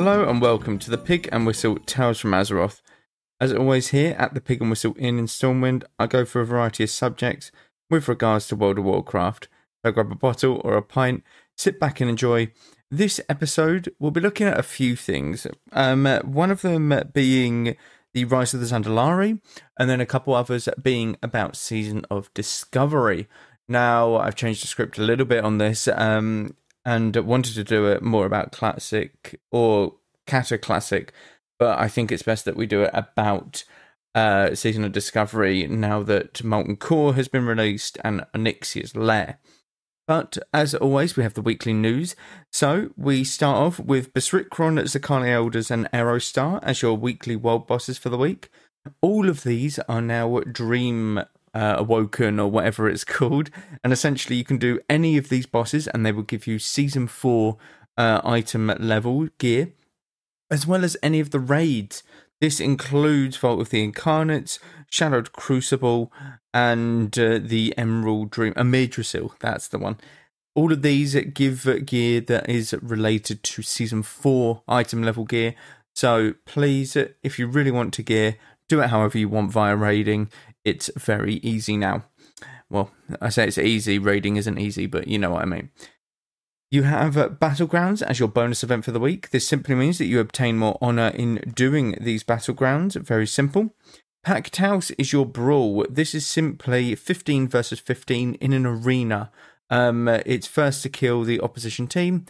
Hello and welcome to the Pig and Whistle Tales from Azeroth. As always here at the Pig and Whistle Inn in Stormwind, I go for a variety of subjects with regards to World of Warcraft. So grab a bottle or a pint, sit back and enjoy. This episode we'll be looking at a few things. One of them being the Rise of the Zandalari, and then a couple others being about Season of Discovery. Now I've changed the script a little bit on this, and wanted to do it more about Classic or Cata Classic, but I think it's best that we do it about Season of Discovery now that Molten Core has been released and Onyxia's Lair. But as always, we have the weekly news. So we start off with Basricron, Zirconia Elders and Aerostar as your weekly world bosses for the week. All of these are now Dream Awoken or whatever it's called, and essentially you can do any of these bosses and they will give you Season 4 item level gear, as well as any of the raids. This includes Vault of the Incarnates, Shadowed Crucible, and the Emerald Dream, Emergence, that's the one. All of these give gear that is related to Season 4 item level gear, so please, if you really want to gear, do it however you want via raiding. It's very easy now. Well, I say it's easy, raiding isn't easy, but you know what I mean. You have Battlegrounds as your bonus event for the week. This simply means that you obtain more honour in doing these Battlegrounds. Very simple. Packed House is your brawl. This is simply 15 versus 15 in an arena. It's first to kill the opposition team.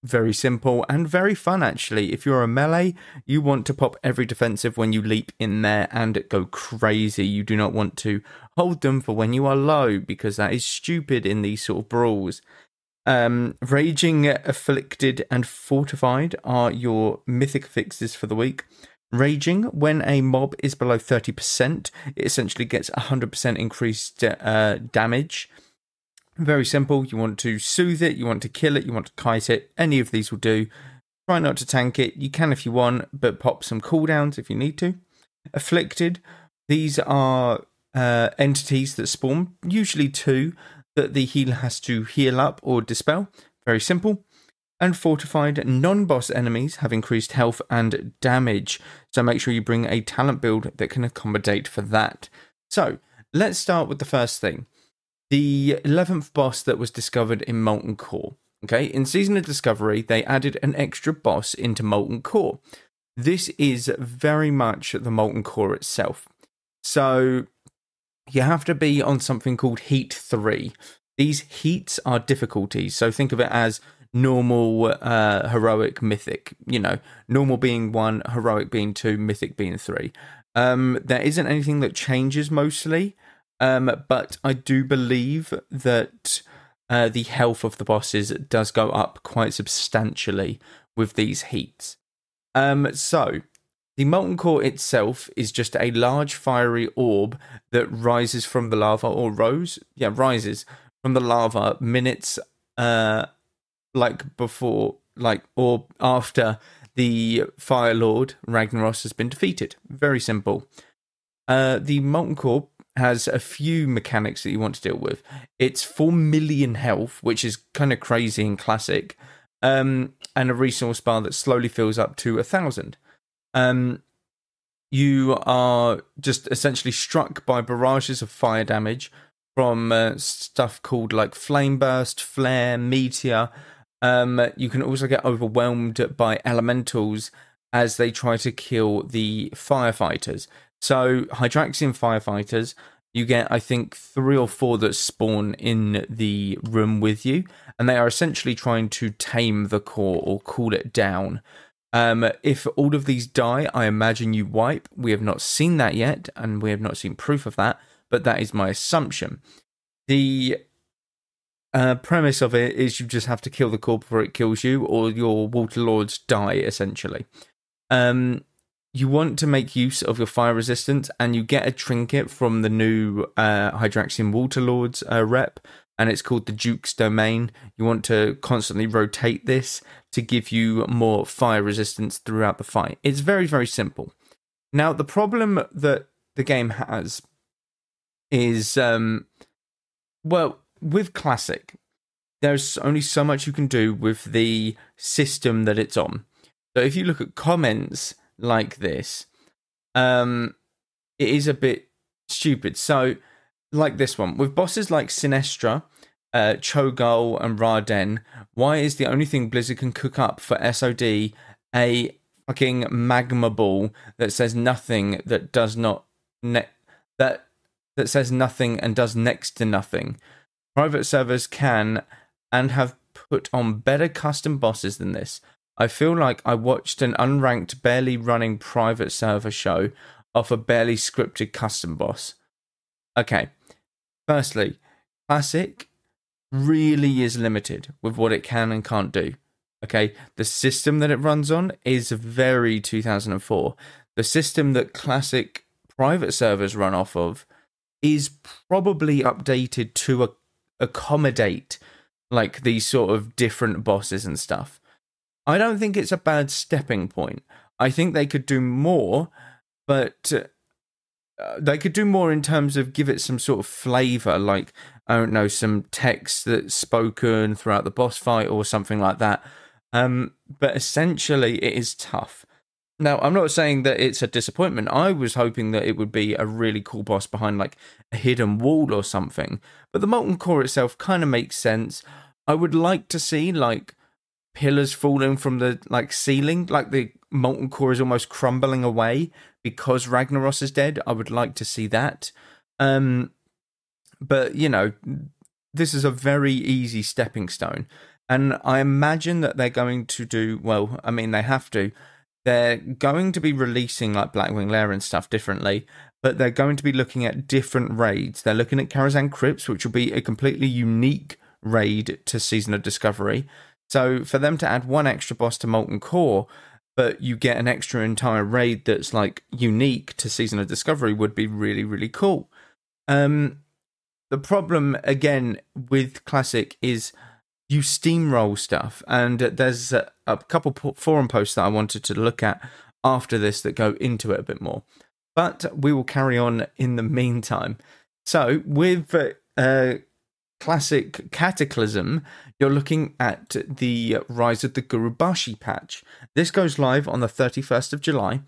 Very simple and very fun, actually. If you're a melee, you want to pop every defensive when you leap in there and go crazy. You do not want to hold them for when you are low, because that is stupid in these sort of brawls. Raging, Afflicted and Fortified are your mythic affixes for the week. Raging, when a mob is below 30%, it essentially gets 100% increased damage. Very simple. You want to soothe it, you want to kill it, you want to kite it. Any of these will do. Try not to tank it. You can if you want, but pop some cooldowns if you need to. Afflicted. These are entities that spawn, usually 2, that the healer has to heal up or dispel. Very simple. And Fortified, non-boss enemies have increased health and damage, so make sure you bring a talent build that can accommodate for that. So, let's start with the first thing. The 11th boss that was discovered in Molten Core. Okay, in Season of Discovery, they added an extra boss into Molten Core. This is very much the Molten Core itself. So, you have to be on something called Heat 3. These heats are difficulties, so think of it as normal, heroic, mythic. You know, normal being 1, heroic being 2, mythic being 3. There isn't anything that changes mostly. But I do believe that the health of the bosses does go up quite substantially with these heats. So, the Molten Core itself is just a large fiery orb that rises from the lava, or rises from the lava minutes, before, or after the Fire Lord Ragnaros has been defeated. Very simple. The Molten Core has a few mechanics that you want to deal with. It's 4 million health, which is kind of crazy in Classic, and a resource bar that slowly fills up to 1,000. You are just essentially struck by barrages of fire damage from stuff called like Flame Burst, Flare, Meteor. You can also get overwhelmed by elementals as they try to kill the firefighters. So, Hydraxian firefighters, you get, I think, 3 or 4 that spawn in the room with you, and they are essentially trying to tame the core or cool it down. If all of these die, I imagine you wipe. We have not seen that yet, and we have not seen proof of that, but that is my assumption. The premise of it is you just have to kill the core before it kills you, or your water lords die, essentially. You want to make use of your fire resistance, and you get a trinket from the new Hydraxian Waterlords rep, and it's called the Duke's Domain. You want to constantly rotate this to give you more fire resistance throughout the fight. It's very, very simple. Now, the problem that the game has is, with Classic, there's only so much you can do with the system that it's on. So if you look at comments like this, it is a bit stupid. So like this one, with bosses like Sinestra, Cho'Gall and Raden, why is the only thing Blizzard can cook up for SOD a fucking magma ball that says nothing, that does not that says nothing and does next to nothing? Private servers can and have put on better custom bosses than this. I feel like I watched an unranked, barely running private server show off a barely scripted custom boss. Okay, firstly, Classic really is limited with what it can and can't do. Okay, the system that it runs on is very 2004. The system that Classic private servers run off of is probably updated to accommodate like these sort of different bosses and stuff. I don't think it's a bad stepping point. I think they could do more, but they could do more in terms of give it some sort of flavor, like, I don't know, some text that's spoken throughout the boss fight or something like that. But essentially, it is tough. Now, I'm not saying that it's a disappointment. I was hoping that it would be a really cool boss behind like a hidden wall or something. But the Molten Core itself kind of makes sense. I would like to see like pillars falling from the like ceiling, like the Molten Core is almost crumbling away because Ragnaros is dead. I would like to see that. But you know, this is a very easy stepping stone, and I imagine that they're going to do well. I mean, they have to. They're going to be releasing like Blackwing Lair and stuff differently, but they're going to be looking at different raids. They're looking at Karazhan Crypts, which will be a completely unique raid to Season of Discovery. So for them to add one extra boss to Molten Core, but you get an extra entire raid that's like unique to Season of Discovery would be really, really cool. The problem, again, with Classic is you steamroll stuff, and there's a couple forum posts that I wanted to look at after this that go into it a bit more. But we will carry on in the meantime. So with Classic Cataclysm, you're looking at the Rise of the Gurubashi patch. This goes live on the 31st of July,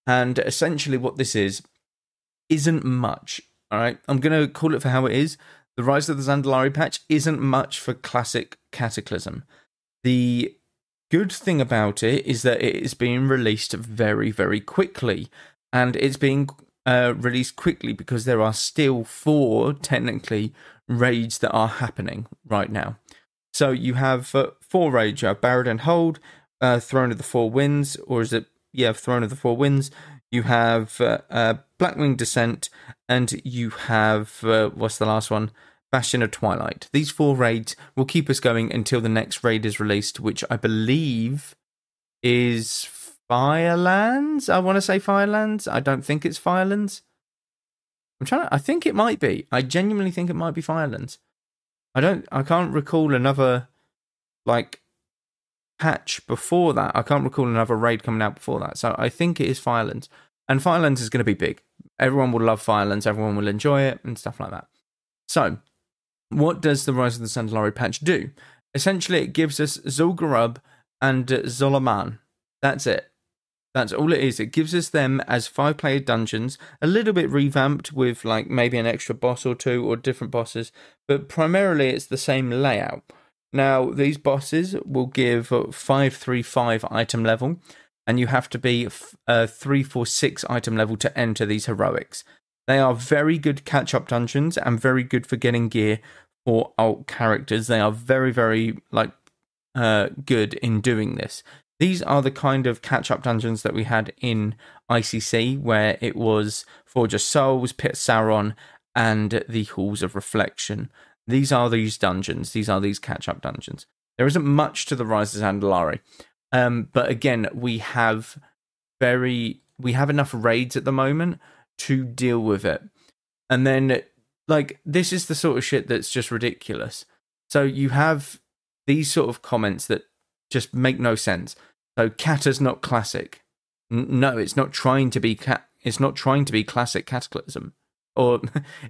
and essentially what this isn't much. All right, I'm going to call it for how it is. The Rise of the Zandalari patch isn't much for Classic Cataclysm. The good thing about it is that it is being released very, very quickly. And it's being released quickly because there are still 4, technically, raids that are happening right now. So you have 4 raids. You have Barad Hold, Throne of the Four Winds, or is it, yeah, Throne of the Four Winds. You have Blackwing Descent, and you have, what's the last one? Bastion of Twilight. These 4 raids will keep us going until the next raid is released, which I believe is Firelands? I want to say Firelands. I don't think it's Firelands. I think it might be. I genuinely think it might be Firelands. I can't recall another, like, patch before that. I can't recall another raid coming out before that. So I think it is Firelands. And Firelands is going to be big. Everyone will love Firelands. Everyone will enjoy it and stuff like that. So, what does the Rise of the Zandalari patch do? Essentially, it gives us Zul'Gurub and Zolaman. That's it. That's all it is. It gives us them as 5-player dungeons, a little bit revamped with like maybe an extra boss or 2 or different bosses, but primarily it's the same layout. Now, these bosses will give 5-3-5 item level, and you have to be 3-4-6 item level to enter these heroics. They are very good catch-up dungeons and very good for getting gear for alt characters. They are very, very good in doing this. These are the kind of catch-up dungeons that we had in ICC, where it was Forge of Souls, Pit of Sauron, and the Halls of Reflection. These are these dungeons. These are these catch-up dungeons. There isn't much to the Rise of Zandalari. But again, we have enough raids at the moment to deal with it. And then, like, this is the sort of shit that's just ridiculous. So you have these sort of comments that just make no sense. So Kata's not classic. No, it's not trying to be it's not trying to be classic Cataclysm, or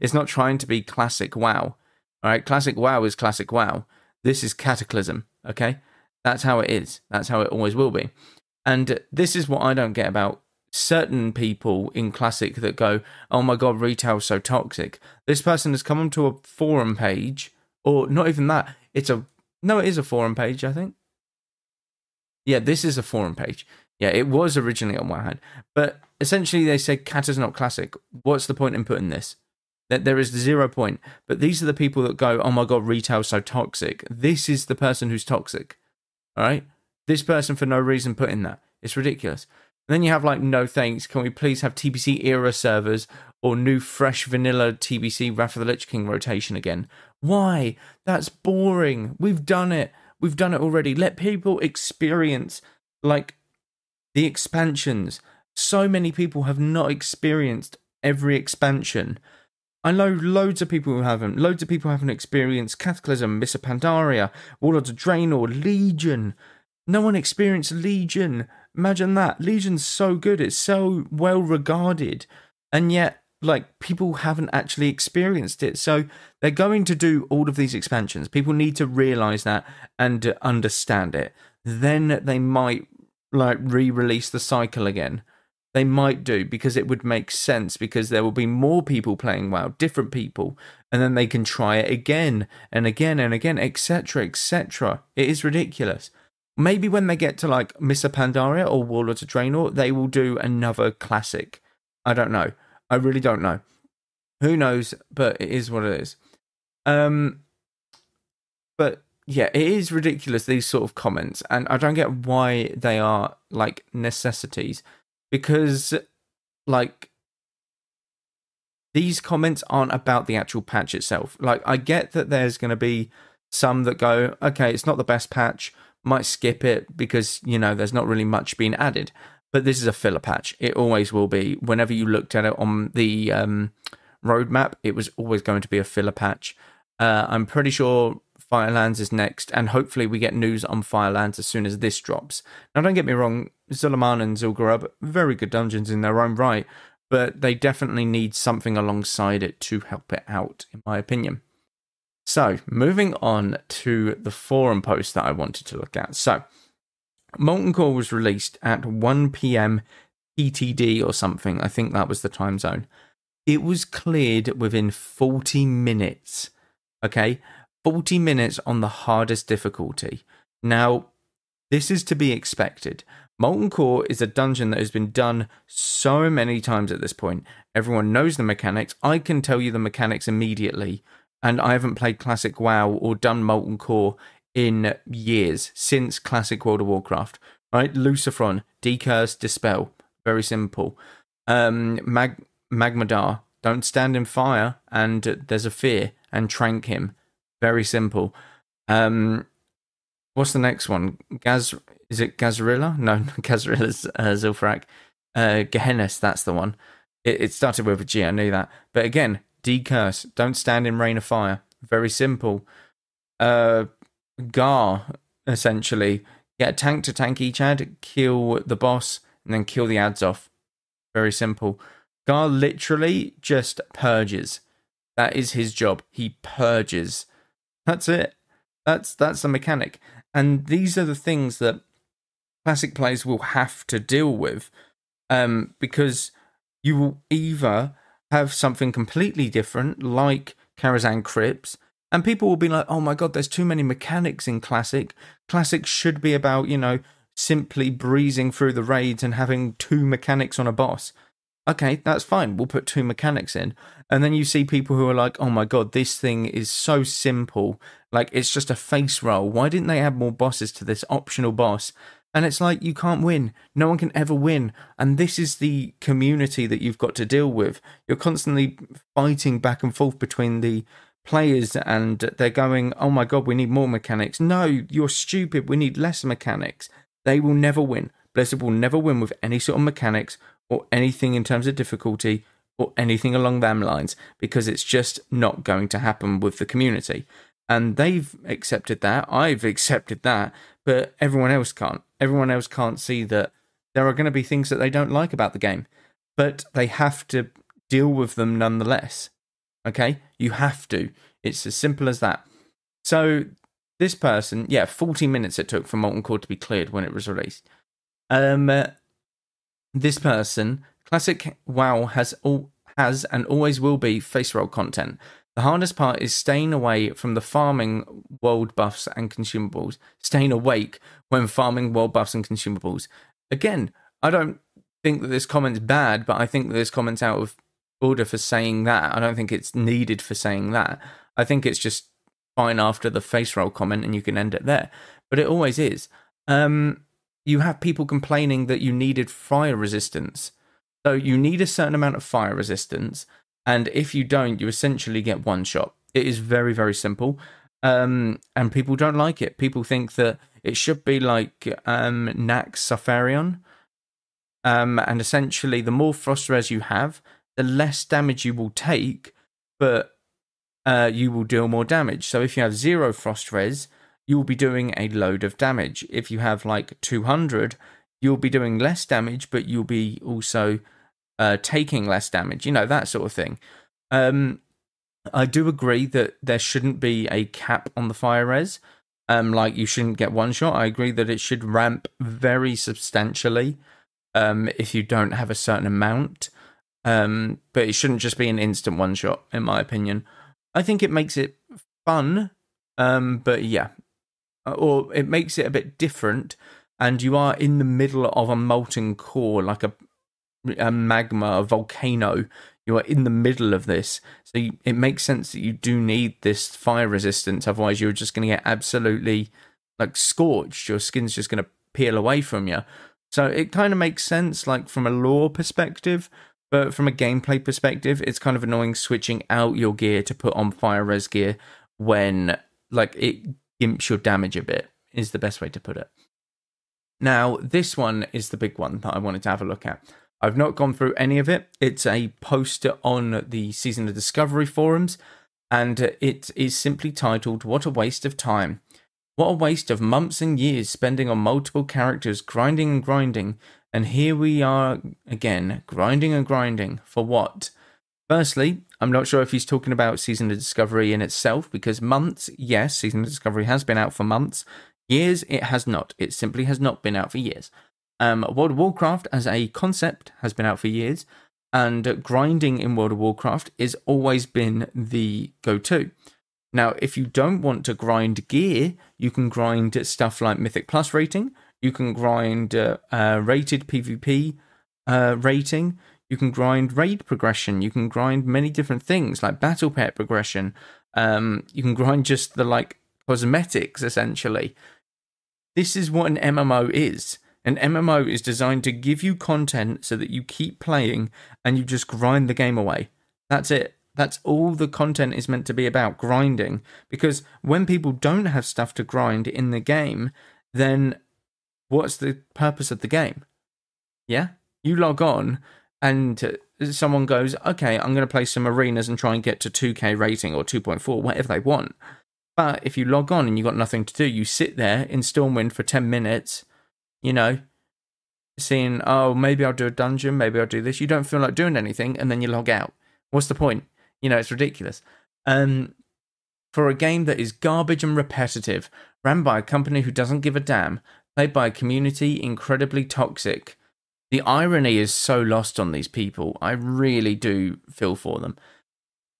it's not trying to be classic WoW. All right, classic WoW is classic WoW. This is Cataclysm. Okay, that's how it is. That's how it always will be. And this is what I don't get about certain people in Classic that go, oh my god, retail's so toxic. This person has come onto a forum page, or not even that, it is a forum page, I think. Yeah, this is a forum page. Yeah, it was originally on Wowhead. But essentially they say Kata's not Classic. What's the point in putting this? That there is 0 point. But these are the people that go, oh my god, retail's so toxic. This is the person who's toxic. Alright? This person for no reason put in that. It's ridiculous. And then you have like, no thanks, can we please have TBC era servers or new fresh vanilla TBC Wrath of the Lich King rotation again? Why? That's boring. We've done it. We've done it already. Let people experience like the expansions. So many people have not experienced every expansion. I know loads of people who haven't. Loads of people haven't experienced Cataclysm, Miss of Pandaria, Warlords of Draenor, Legion. No one experienced Legion. Imagine that. Legion's so good. It's so well regarded. And yet, like, people haven't actually experienced it. So they're going to do all of these expansions. People need to realise that and understand it. Then they might, like, re-release the cycle again. They might do, because it would make sense, because there will be more people playing WoW, different people, and then they can try it again and again and again, etc., etc. It is ridiculous. Maybe when they get to like Miss of Pandaria or Warlords of Draenor, they will do another classic. I don't know. I really don't know. Who knows? But it is what it is. But yeah, it is ridiculous, these sort of comments, and I don't get why they are like necessities. Because, like, these comments aren't about the actual patch itself. Like, I get that there's going to be some that go, okay, it's not the best patch, might skip it because, you know, there's not really much being added. But this is a filler patch. It always will be. Whenever you looked at it on the roadmap, it was always going to be a filler patch. I'm pretty sure Firelands is next, and hopefully we get news on Firelands as soon as this drops. Now, don't get me wrong, Zul'Aman and Zul'Gurub, very good dungeons in their own right, but they definitely need something alongside it to help it out, in my opinion. So, moving on to the forum post that I wanted to look at. So, Molten Core was released at 1 PM PTD or something. I think that was the time zone. It was cleared within 40 minutes. Okay? 40 minutes on the hardest difficulty. Now, this is to be expected. Molten Core is a dungeon that has been done so many times at this point. Everyone knows the mechanics. I can tell you the mechanics immediately. And I haven't played Classic WoW or done Molten Core in years, since Classic World of Warcraft. Right? Lucifron, Decurse, Dispel. Very simple. Magmadar, don't stand in fire and there's a fear, and trank him. Very simple. What's the next one? Is it Gazarilla? No, Gazarilla's Zilfrak. Gehennis, that's the one. It started with a G, I knew that. But again, Decurse, don't stand in rain of fire. Very simple. Gar, essentially. Get a tank to tank each ad, kill the boss, and then kill the ads off. Very simple. Gar literally just purges. That is his job. He purges. That's it. That's the mechanic. And these are the things that Classic players will have to deal with, because you will either have something completely different, like Karazhan Crypts, and people will be like, oh my god, there's too many mechanics in Classic. Classic should be about, you know, simply breezing through the raids and having 2 mechanics on a boss. Okay, that's fine. We'll put 2 mechanics in. And then you see people who are like, oh my god, this thing is so simple. Like, it's just a face roll. Why didn't they add more bosses to this optional boss? And it's like, you can't win. No one can ever win. And this is the community that you've got to deal with. You're constantly fighting back and forth between the players, and they're going, oh my god, we need more mechanics. No, you're stupid. We need less mechanics. They will never win. Blizzard will never win with any sort of mechanics or anything in terms of difficulty or anything along them lines, because it's just not going to happen with the community. And they've accepted that, I've accepted that, but everyone else can't. Everyone else can't see that there are going to be things that they don't like about the game, but they have to deal with them nonetheless. Okay? You have to. It's as simple as that. So this person, yeah, 40 minutes it took for Molten Core to be cleared when it was released. This person, classic WoW has and always will be face roll content. The hardest part is staying away from the farming world buffs and consumables. Staying awake when farming world buffs and consumables. Again, I don't think that this comment's bad, but I think that this comment's out of order for saying that. I don't think it's needed for saying that. I think it's just fine after the face roll comment and you can end it there. But it always is. You have people complaining that you needed fire resistance. So you need a certain amount of fire resistance, and if you don't, you essentially get one shot. It is very, very simple, and people don't like it. People think that it should be like Nax Safarion, and essentially the more frost res you have, the less damage you will take, but you will deal more damage. So if you have 0 frost res, you will be doing a load of damage. If you have like 200, you'll be doing less damage, but you'll be also taking less damage, that sort of thing. I do agree that there shouldn't be a cap on the fire res. Like you shouldn't get one shot. I agree that it should ramp very substantially if you don't have a certain amount. But it shouldn't just be an instant one shot, in my opinion. I think it makes it fun, but yeah. Or it makes it a bit different, and you are in the middle of a molten core, like a magma, a volcano. You are in the middle of this, so it makes sense that you do need this fire resistance. Otherwise, you're just going to get absolutely like scorched. Your skin's just going to peel away from you. So it kind of makes sense, like from a lore perspective, but from a gameplay perspective, it's kind of annoying switching out your gear to put on fire res gear when like it gimps your damage a bit, is the best way to put it. Now, this one is the big one that I wanted to have a look at. I've not gone through any of it. It's a poster on the Season of Discovery forums, and it is simply titled, "What a Waste of Time. What a waste of months and years spending on multiple characters, grinding and grinding, and here we are again, grinding and grinding. For what?" Firstly, I'm not sure if he's talking about Season of Discovery in itself, because months, yes, Season of Discovery has been out for months. Years, it has not. It simply has not been out for years. World of Warcraft as a concept has been out for years, and grinding in World of Warcraft has always been the go-to. Now, if you don't want to grind gear, you can grind stuff like Mythic Plus rating, you can grind rated PvP rating, you can grind raid progression, you can grind many different things like battle pet progression, you can grind just the like cosmetics essentially. This is what an MMO is. An MMO is designed to give you content so that you keep playing and you just grind the game away. That's it. That's all the content is meant to be about, grinding. Because when people don't have stuff to grind in the game, then what's the purpose of the game? Yeah? You log on and someone goes, okay, I'm going to play some arenas and try and get to 2k rating or 2.4, whatever they want. But if you log on and you've got nothing to do, you sit there in Stormwind for 10 minutes, seeing, oh, maybe I'll do a dungeon, maybe I'll do this. You don't feel like doing anything, and then you log out. What's the point? It's ridiculous. For a game that is garbage and repetitive, ran by a company who doesn't give a damn, played by a community incredibly toxic, the irony is so lost on these people. I really do feel for them.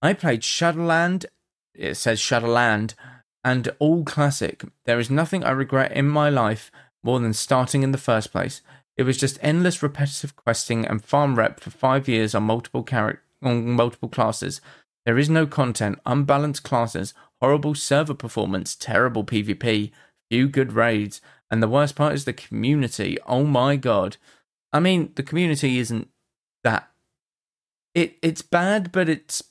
I played Shadowland, it says Shadowland, and all classic. There is nothing I regret in my life more than starting in the first place. It was just endless repetitive questing and farm rep for 5 years on multiple classes. There is no content, unbalanced classes, horrible server performance, terrible PvP, few good raids, and the worst part is the community. Oh my god. I mean, the community isn't that... It's bad, but it's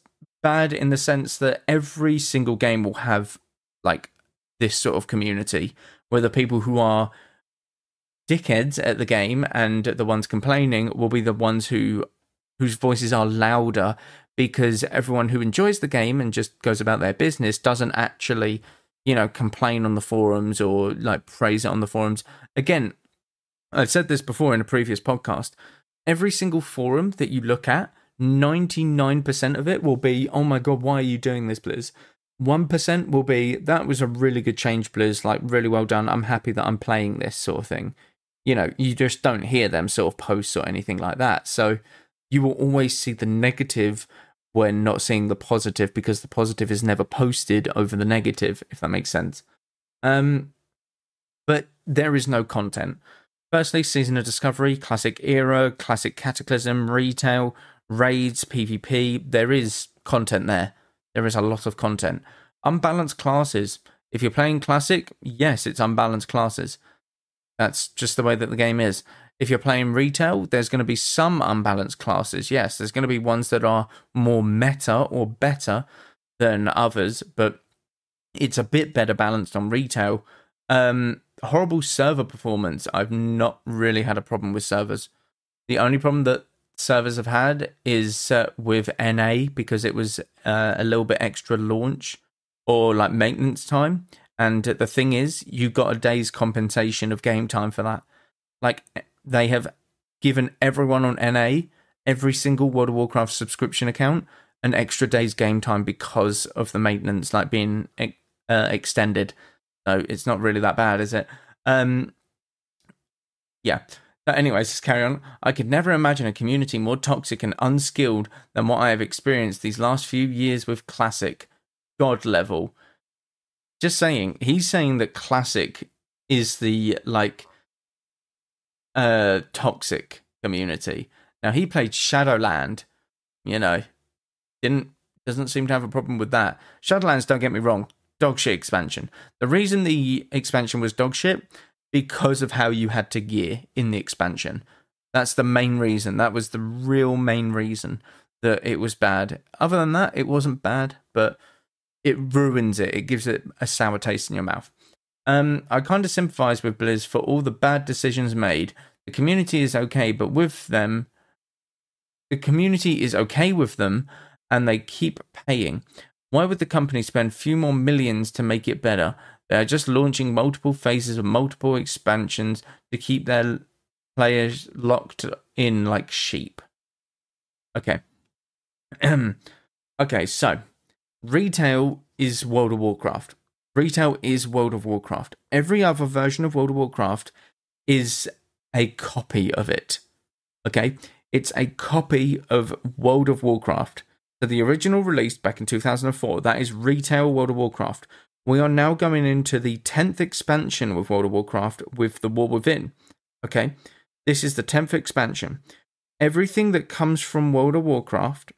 bad in the sense that every single game will have, like, this sort of community, where the people who are dickheads at the game and the ones complaining will be the ones whose voices are louder, because everyone who enjoys the game and just goes about their business doesn't actually, complain on the forums or like praise it on the forums. Again, I've said this before in a previous podcast. Every single forum that you look at, 99% of it will be, oh my god, why are you doing this, Blizz? 1% will be, that was a really good change, Blizz, like really well done. I'm happy that I'm playing this sort of thing. you know, you just don't hear them sort of posts or anything like that. So you will always see the negative when not seeing the positive, because the positive is never posted over the negative, if that makes sense. But there is no content. Firstly, Season of Discovery, Classic Era, Classic Cataclysm, Retail, Raids, PvP. There is content there. There is a lot of content. Unbalanced classes. If you're playing Classic, yes, it's unbalanced classes. That's just the way that the game is. If you're playing Retail, there's going to be some unbalanced classes. Yes, there's going to be ones that are more meta or better than others, but it's a bit better balanced on Retail. Horrible server performance. I've not really had a problem with servers. The only problem that servers have had is with NA, because it was a little bit extra launch or like maintenance time. And the thing is, you got a day's compensation of game time for that. Like, they have given everyone on NA, every single World of Warcraft subscription account, an extra day's game time because of the maintenance, like being extended. So it's not really that bad, is it? Yeah. But anyways, let's carry on. I could never imagine a community more toxic and unskilled than what I have experienced these last few years with Classic. God level. Just saying, he's saying that Classic is the, like, toxic community. Now, he played Shadowland, you know, doesn't seem to have a problem with that. Shadowlands, don't get me wrong, dogshit expansion. The reason the expansion was dogshit, because of how you had to gear in the expansion. That's the main reason. That was the real main reason that it was bad. Other than that, it wasn't bad, but it ruins it. It gives it a sour taste in your mouth. I kind of sympathize with Blizz for all the bad decisions made. The community is okay, but with them, the community is okay with them, and they keep paying. Why would the company spend few more millions to make it better? They are just launching multiple phases of multiple expansions to keep their players locked in like sheep. Okay. Okay, so Retail is World of Warcraft. Retail is World of Warcraft. Every other version of World of Warcraft is a copy of it. Okay? It's a copy of World of Warcraft. So the original release back in 2004, that is Retail World of Warcraft. We are now going into the 10th expansion with World of Warcraft with the War Within. Okay? This is the 10th expansion. Everything that comes from World of Warcraft,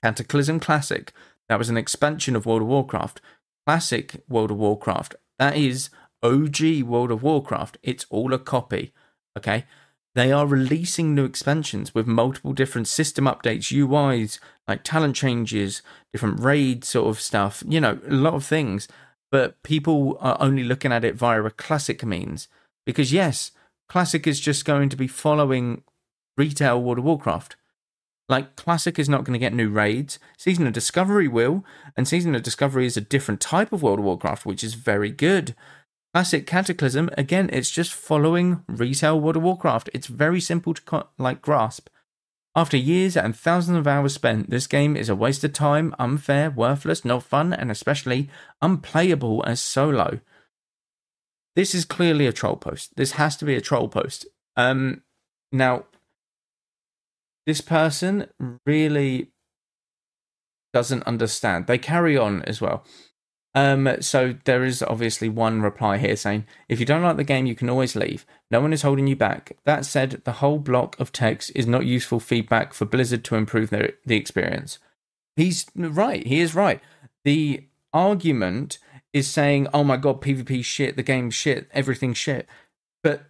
Cataclysm Classic, that was an expansion of World of Warcraft. Classic World of Warcraft, that is OG World of Warcraft. It's all a copy. Okay? They are releasing new expansions with multiple different system updates, UIs, like talent changes, different raid sort of stuff, you know, a lot of things. But people are only looking at it via a Classic means. Because yes, Classic is just going to be following Retail World of Warcraft. Like, Classic is not going to get new raids. Season of Discovery will, and Season of Discovery is a different type of World of Warcraft, which is very good. Classic Cataclysm, again, it's just following Retail World of Warcraft. It's very simple to grasp. After years and thousands of hours spent, this game is a waste of time, unfair, worthless, not fun, and especially unplayable as solo. This is clearly a troll post. This has to be a troll post. Now, this person really doesn't understand. They carry on as well. So there is obviously one reply here saying, if you don't like the game, you can always leave. No one is holding you back. That said, the whole block of text is not useful feedback for Blizzard to improve the experience. He's right. He is right. The argument is saying, oh my God, PvP shit, the game's shit, everything's shit. But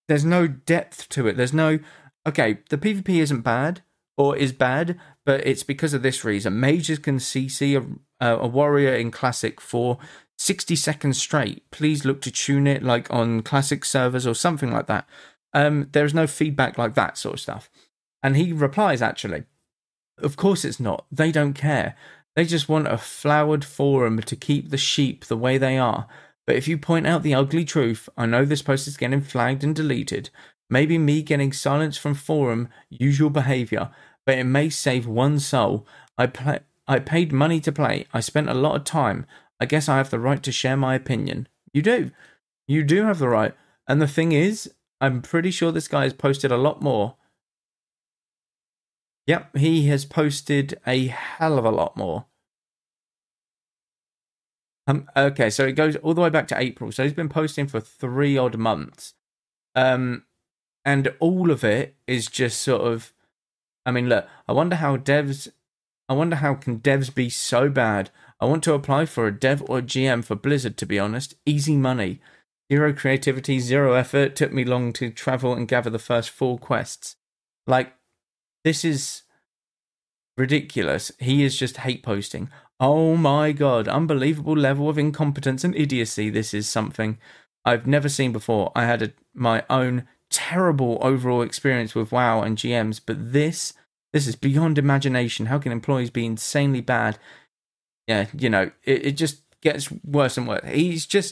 there's no depth to it. There's no, okay, the PvP isn't bad or is bad, but it's because of this reason. Mages can CC a warrior in Classic for 60 seconds straight. Please look to tune it like on Classic servers or something like that. There's no feedback like that sort of stuff. And he replies, actually, of course it's not. They don't care. They just want a flowered forum to keep the sheep the way they are. But if you point out the ugly truth, I know this post is getting flagged and deleted. Maybe me getting silence from forum, usual behaviour, but it may save one soul. I paid money to play. I spent a lot of time. I guess I have the right to share my opinion. You do. You do have the right. And the thing is, I'm pretty sure this guy has posted a lot more. Yep, he has posted a hell of a lot more. Okay, so it goes all the way back to April. So he's been posting for 3 odd months. And all of it is just sort of, I mean, look, I wonder how can devs be so bad? I want to apply for a dev or GM for Blizzard, to be honest. Easy money. 0 creativity, 0 effort. Took me long to travel and gather the first 4 quests. Like, this is ridiculous. He is just hate posting. Oh my god, unbelievable level of incompetence and idiocy. This is something I've never seen before. I had my own terrible overall experience with WoW and GMs, but this is beyond imagination. How can employees be insanely bad? Yeah, you know, it just gets worse and worse. It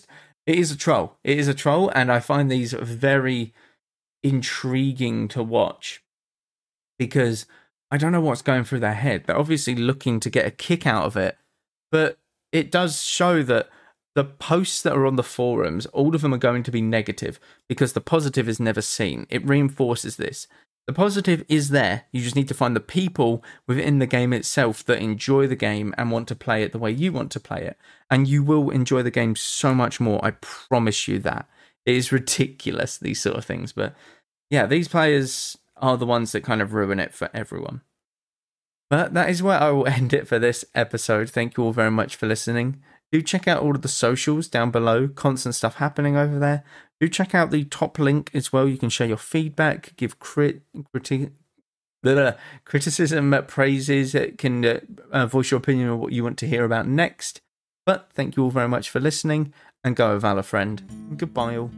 is a troll. It is a troll, and I find these very intriguing to watch because I don't know what's going through their head. They're obviously looking to get a kick out of it, but it does show that the posts that are on the forums, all of them are going to be negative because the positive is never seen. It reinforces this. The positive is there. You just need to find the people within the game itself that enjoy the game and want to play it the way you want to play it. And you will enjoy the game so much more. I promise you that. It is ridiculous, these sort of things. But yeah, these players are the ones that kind of ruin it for everyone. But that is where I will end it for this episode. Thank you all very much for listening. Do check out all of the socials down below. Constant stuff happening over there. Do check out the top link as well. You can share your feedback, give criticism, praises. It can voice your opinion on what you want to hear about next. But thank you all very much for listening. And go with Valor, friend. Goodbye all.